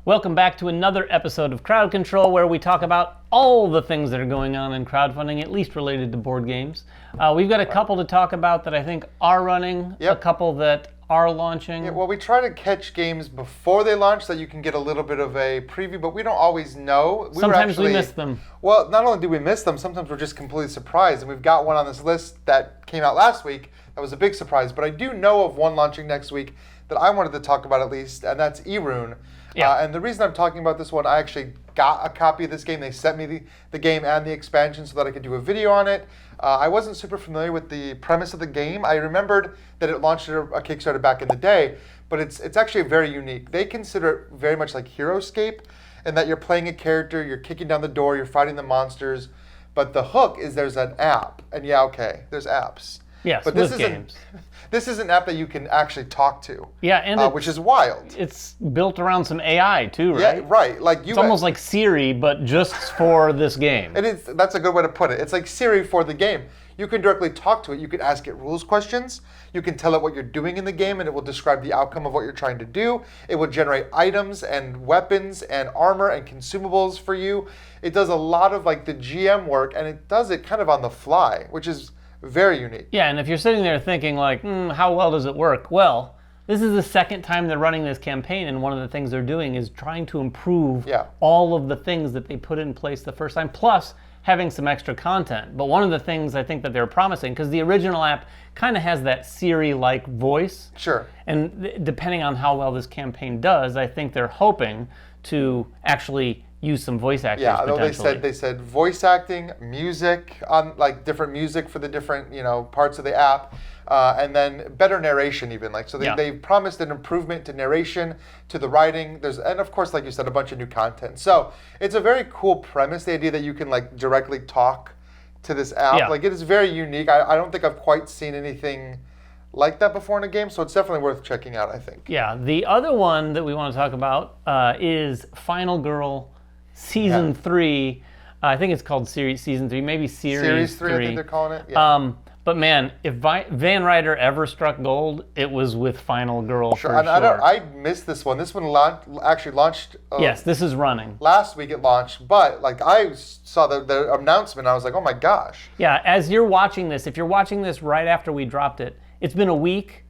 Welcome back to another episode of Crowd Control, where we talk about all the things that are going on in crowdfunding, at least related to board games. We've got a couple to talk about that I think are running, a couple that are launching. Yeah, well, we try to catch games before they launch so that you can get a little bit of a preview, but we don't always know. Sometimes we miss them. Well, not only do we miss them, sometimes we're just completely surprised. And we've got one on this list that came out last week that was a big surprise. But I do know of one launching next week that I wanted to talk about at least, and that's eRune. Yeah. And the reason I'm talking about this one, I actually got a copy of this game. They sent me the game and the expansion so that I could do a video on it. I wasn't super familiar with the premise of the game. I remembered that it launched a Kickstarter back in the day, but it's actually very unique. They consider it very much like HeroScape, in that you're playing a character, you're kicking down the door, you're fighting the monsters, but the hook is there's an app. And yeah, okay, there's apps. Yes, but with games. This is an app that you can actually talk to. Yeah, and which is wild. It's built around some AI too, right? Yeah, right. It's almost like Siri, but just for this game. It is. That's a good way to put it. It's like Siri for the game. You can directly talk to it. You can ask it rules questions. You can tell it what you're doing in the game, and it will describe the outcome of what you're trying to do. It will generate items and weapons and armor and consumables for you. It does a lot of like the GM work, and it does it kind of on the fly, which is very unique. Yeah, and if you're sitting there thinking like, how well does it work? Well, this is the second time they're running this campaign, and one of the things they're doing is trying to improve all of the things that they put in place the first time, plus having some extra content. But one of the things I think that they're promising, because the original app kind of has that Siri-like voice. Sure. And depending on how well this campaign does, I think they're hoping to actually use some voice actors. Yeah, although potentially. they said voice acting, music, on like different music for the different parts of the app, and then better narration even. Like so they promised an improvement to narration, to the writing. And of course, like you said, a bunch of new content. So it's a very cool premise. The idea that you can like directly talk to this app, like it is very unique. I don't think I've quite seen anything like that before in a game, so it's definitely worth checking out, I think. Yeah, the other one that we want to talk about is Final Girl Season 3. I think it's called Season 3, maybe Series 3. I think they're calling it. Yeah. But man, if Van Ryder ever struck gold, it was with Final Girl for sure. I missed this one. This one actually launched. Yes, this is running. Last week it launched, but like I saw the announcement, I was like, oh my gosh. Yeah, as you're watching this, if you're watching this right after we dropped it, it's been a week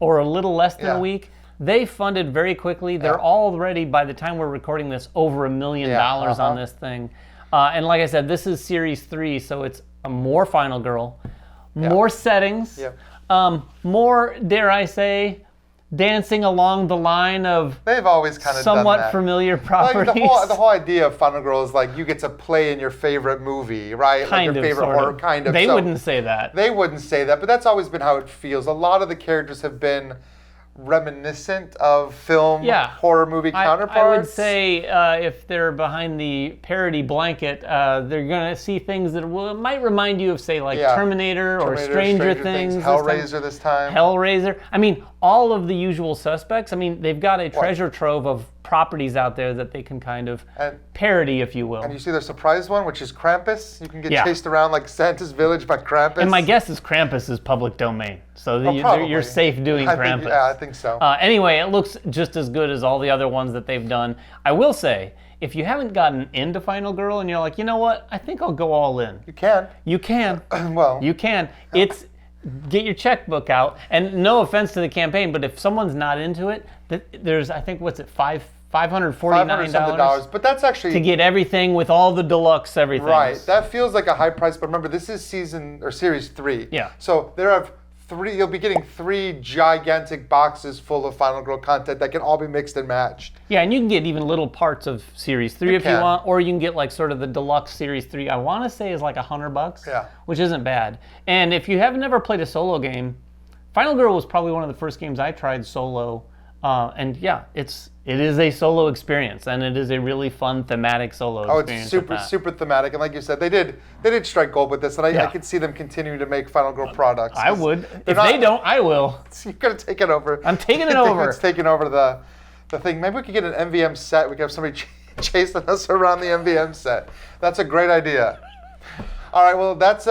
or a little less than a week. They funded very quickly. They're already, by the time we're recording this, over $1 million on this thing. And like I said, this is Series 3, so it's a more Final Girl, more settings, more, dare I say, dancing along the line of they've always kind of somewhat done that. Familiar properties. Like the whole idea of Final Girl is like you get to play in your favorite movie, right? Kind like your of, favorite sort horror, of. kind of. They wouldn't say that. They wouldn't say that, but that's always been how it feels. A lot of the characters have been reminiscent of film horror movie counterparts. I would say if they're behind the parody blanket, they're going to see things that might remind you of, say, like Terminator or Stranger Things. Hellraiser this time. Hellraiser. I mean, all of the usual suspects. I mean, they've got a treasure trove of properties out there that they can kind of parody, if you will. And you see their surprise one, which is Krampus. You can get chased around like Santa's village by Krampus. And my guess is Krampus is public domain, so you're safe doing Krampus. I think so. Anyway, it looks just as good as all the other ones that they've done. I will say, if you haven't gotten into Final Girl and you're like, you know what, I think I'll go all in. You can. You can. Well. You can. It's get your checkbook out. And no offense to the campaign, but if someone's not into it, there's, I think, what's it, $549? But that's actually to get everything with all the deluxe everything. Right. That feels like a high price, but remember, this is Series 3. Yeah. So you'll be getting 3 gigantic boxes full of Final Girl content that can all be mixed and matched. Yeah, and you can get even little parts of Series 3 if you want, or you can get like sort of the deluxe Series 3. I want to say is like $100, which isn't bad. And if you have never played a solo game, Final Girl was probably one of the first games I tried solo. And yeah, it is a solo experience, and it is a really fun thematic solo experience. Oh, it's super thematic, and like you said, they did strike gold with this, and I could see them continuing to make Final Girl products. I would. If they don't, I will. You're gonna take it over. I'm taking it over. It's taking over the thing. Maybe we could get an MVM set. We could have somebody chasing us around the MVM set. That's a great idea. All right, well, that's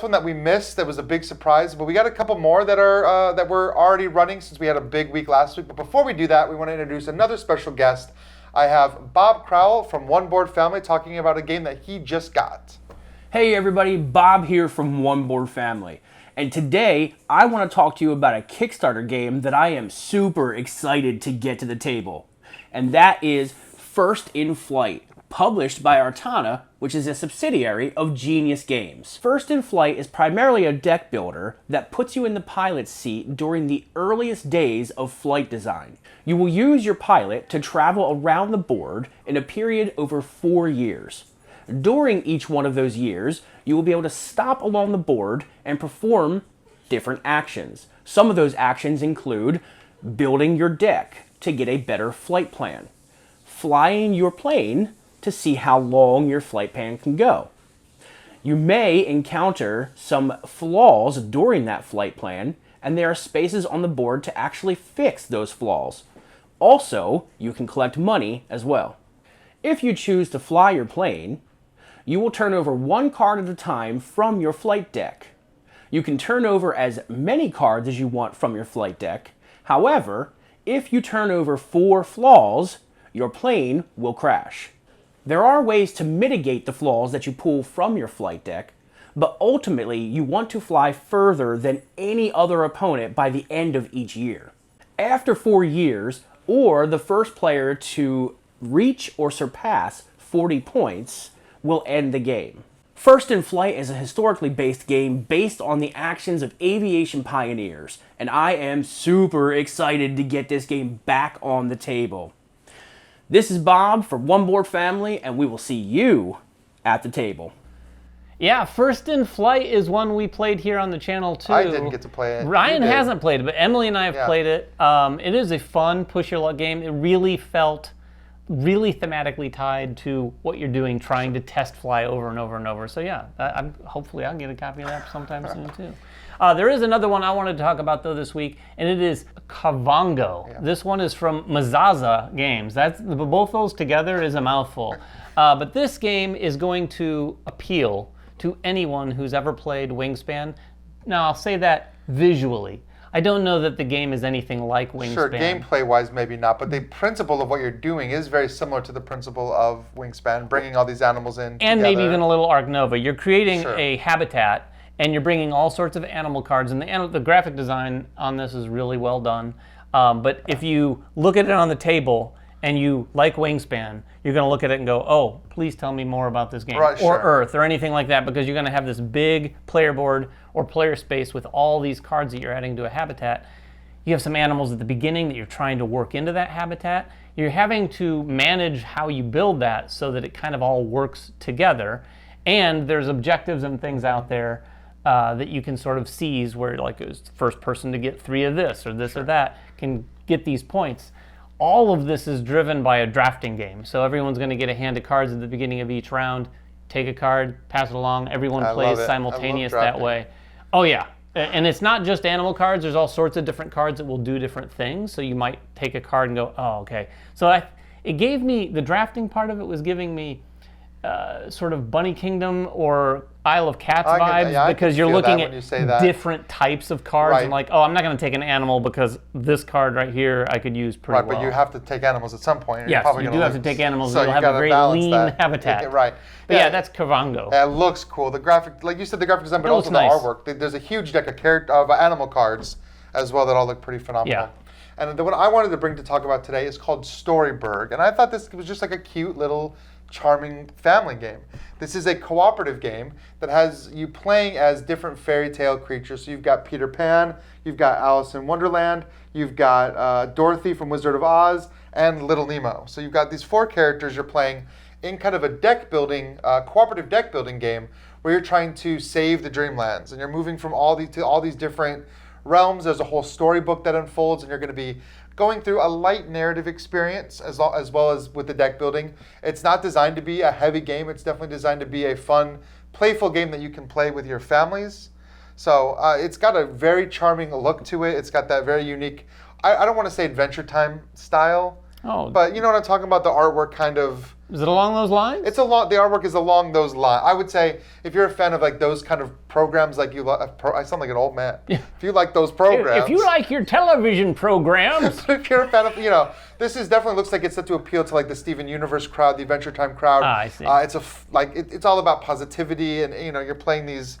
one that we missed. That was a big surprise. But we got a couple more that are that were already running since we had a big week last week. But before we do that, we want to introduce another special guest. I have Bob Crowell from One Board Family talking about a game that he just got. Hey everybody, Bob here from One Board Family. And today, I want to talk to you about a Kickstarter game that I am super excited to get to the table. And that is First in Flight, published by Artana, which is a subsidiary of Genius Games. First in Flight is primarily a deck builder that puts you in the pilot's seat during the earliest days of flight design. You will use your pilot to travel around the board in a period over 4 years. During each one of those years, you will be able to stop along the board and perform different actions. Some of those actions include building your deck to get a better flight plan, flying your plane to see how long your flight plan can go. You may encounter some flaws during that flight plan, and there are spaces on the board to actually fix those flaws. Also, you can collect money as well. If you choose to fly your plane, you will turn over 1 card at a time from your flight deck. You can turn over as many cards as you want from your flight deck. However, if you turn over 4 flaws, your plane will crash. There are ways to mitigate the flaws that you pull from your flight deck, but ultimately you want to fly further than any other opponent by the end of each year. After 4 years, or the first player to reach or surpass 40 points, will end the game. First in Flight is a historically based game based on the actions of aviation pioneers, and I am super excited to get this game back on the table. This is Bob from One Board Family, and we will see you at the table. Yeah, First in Flight is one we played here on the channel too. I didn't get to play it. Ryan hasn't played it, but Emily and I have played it. It is a fun push your luck game. It really felt really thematically tied to what you're doing, trying to test fly over and over and over. So yeah, hopefully I'll get a copy of that sometime soon too. There is another one I wanted to talk about though this week, and it is Cavongo. Yeah. This one is from Mazaza Games. Both those together is a mouthful. But this game is going to appeal to anyone who's ever played Wingspan. Now I'll say that visually. I don't know that the game is anything like Wingspan. Sure, gameplay-wise maybe not, but the principle of what you're doing is very similar to the principle of Wingspan, bringing all these animals in and together. Maybe even a little Ark Nova. You're creating a habitat, and you're bringing all sorts of animal cards, and the graphic design on this is really well done. But if you look at it on the table and you like Wingspan, you're going to look at it and go, oh, please tell me more about this game. Right, or Earth, or anything like that, because you're going to have this big player board or player space with all these cards that you're adding to a habitat. You have some animals at the beginning that you're trying to work into that habitat. You're having to manage how you build that so that it kind of all works together. And there's objectives and things out there that you can sort of seize where, like, it was the first person to get 3 of this or this or that can get these points. All of this is driven by a drafting game. So everyone's going to get a hand of cards at the beginning of each round, take a card, pass it along. Everyone plays simultaneous that way. Oh, yeah. And it's not just animal cards. There's all sorts of different cards that will do different things. So you might take a card and go, oh, okay. So it gave me, the drafting part of it was giving me sort of Bunny Kingdom or Isle of Cats vibes, because you're looking at different types of cards and like, oh, I'm not going to take an animal because this card right here I could use pretty well. Right, but you have to take animals at some point. Yes, you do have to take animals. So you'll have a very lean habitat. Right. But yeah, that's Cavongo. It looks cool. The graphic, like you said, the graphic design, but also the artwork. There's a huge deck of animal cards as well that all look pretty phenomenal. Yeah. And the one I wanted to bring to talk about today is called Storyburg. And I thought this was just like a cute little charming family game. This is a cooperative game that has you playing as different fairy tale creatures. So you've got Peter Pan, you've got Alice in Wonderland, you've got Dorothy from Wizard of Oz, and Little Nemo. So you've got these 4 characters you're playing in kind of a deck building, cooperative deck building game where you're trying to save the Dreamlands, and you're moving from all these different realms. There's a whole storybook that unfolds, and you're going to be going through a light narrative experience as well as with the deck building. It's not designed to be a heavy game. It's definitely designed to be a fun, playful game that you can play with your families. So it's got a very charming look to it. It's got that very unique, I don't want to say Adventure Time style. Oh. But you know what I'm talking about? The artwork kind of. Is it along those lines? The artwork is along those lines. I would say if you're a fan of like those kind of programs, like I sound like an old man. Yeah. If you like those programs. If you like your television programs. If you're a fan of, this is definitely looks like it's set to appeal to like the Steven Universe crowd, the Adventure Time crowd. I see. It's all about positivity, and you're playing these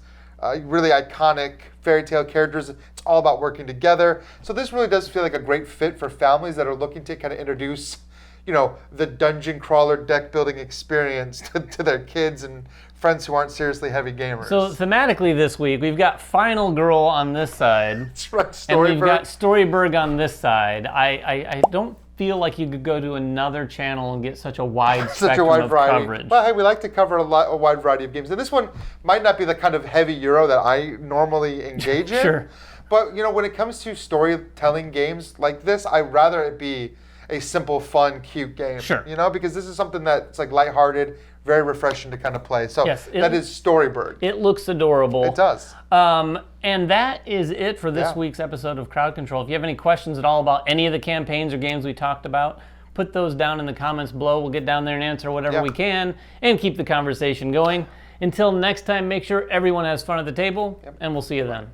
really iconic fairy tale characters. It's all about working together. So this really does feel like a great fit for families that are looking to kind of introduce, the dungeon crawler deck building experience to their kids and friends who aren't seriously heavy gamers. So thematically this week, we've got Final Girl on this side. That's right, and we've got Storyberg on this side. I don't feel like you could go to another channel and get such a wide spectrum of coverage. Well, hey, we like to cover a wide variety of games. And this one might not be the kind of heavy Euro that I normally engage in. Sure. But, when it comes to storytelling games like this, I'd rather it be a simple, fun, cute game. Sure. Because this is something that's like lighthearted, very refreshing to kind of play. So yes, that is Storyberg. It looks adorable. It does. And that is it for this week's episode of Crowd Control. If you have any questions at all about any of the campaigns or games we talked about, put those down in the comments below. We'll get down there and answer whatever we can and keep the conversation going. Until next time, make sure everyone has fun at the table, and we'll see you then.